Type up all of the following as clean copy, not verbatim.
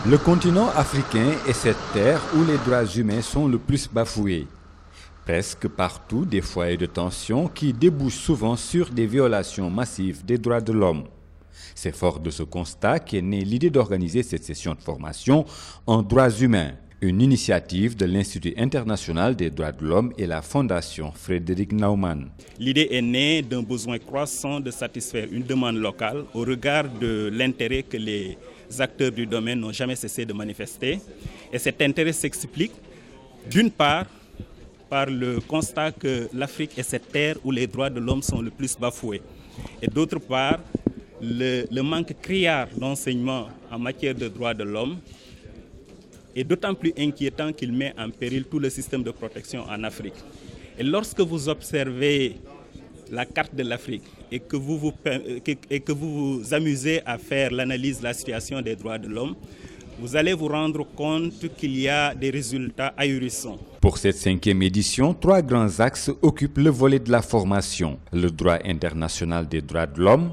Le continent africain est cette terre où les droits humains sont le plus bafoués. Presque partout, des foyers de tension qui débouchent souvent sur des violations massives des droits de l'homme. C'est fort de ce constat qu'est née l'idée d'organiser cette session de formation en droits humains, une initiative de l'Institut international des droits de l'homme et la Fondation Frédéric Naumann. L'idée est née d'un besoin croissant de satisfaire une demande locale au regard de l'intérêt que les acteurs du domaine n'ont jamais cessé de manifester. Et cet intérêt s'explique d'une part par le constat que l'Afrique est cette terre où les droits de l'homme sont le plus bafoués. Et d'autre part, le manque criard d'enseignement en matière de droits de l'homme est d'autant plus inquiétant qu'il met en péril tout le système de protection en Afrique. Et lorsque vous observez la carte de l'Afrique et que vous vous amusez à faire l'analyse de la situation des droits de l'homme, vous allez vous rendre compte qu'il y a des résultats ahurissants. Pour cette 5e édition, 3 grands axes occupent le volet de la formation: le droit international des droits de l'homme,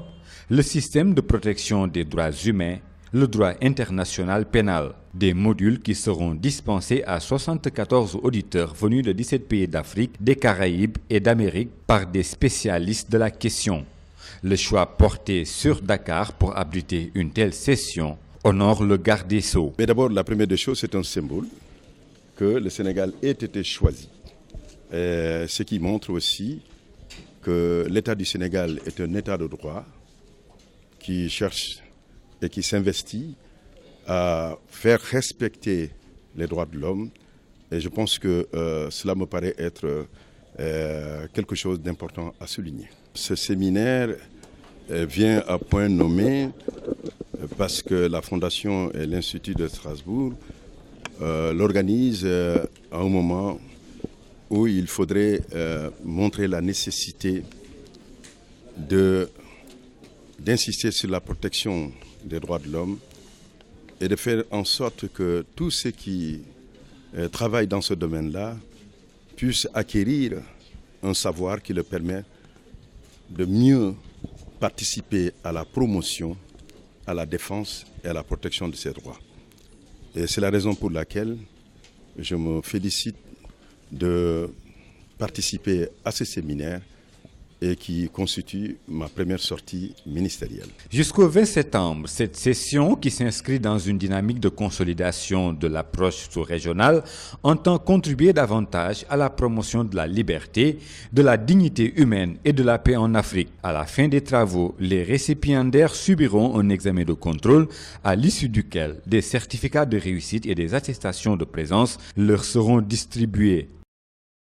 le système de protection des droits humains, le droit international pénal. Des modules qui seront dispensés à 74 auditeurs venus de 17 pays d'Afrique, des Caraïbes et d'Amérique par des spécialistes de la question. Le choix porté sur Dakar pour abriter une telle session honore le garde des Sceaux. Mais d'abord, la première des choses, c'est un symbole que le Sénégal ait été choisi. Ce qui montre aussi que l'État du Sénégal est un État de droit qui cherche et qui s'investit à faire respecter les droits de l'homme. Et je pense que cela me paraît être quelque chose d'important à souligner. Ce séminaire vient à point nommé parce que la Fondation et l'Institut de Strasbourg l'organisent à un moment où il faudrait montrer la nécessité d'insister sur la protection des droits de l'homme et de faire en sorte que tous ceux qui travaillent dans ce domaine-là puissent acquérir un savoir qui leur permet de mieux participer à la promotion, à la défense et à la protection de ces droits. Et c'est la raison pour laquelle je me félicite de participer à ce séminaire et qui constitue ma première sortie ministérielle. Jusqu'au 20 septembre, cette session, qui s'inscrit dans une dynamique de consolidation de l'approche sous-régionale, entend contribuer davantage à la promotion de la liberté, de la dignité humaine et de la paix en Afrique. À la fin des travaux, les récipiendaires subiront un examen de contrôle à l'issue duquel des certificats de réussite et des attestations de présence leur seront distribués.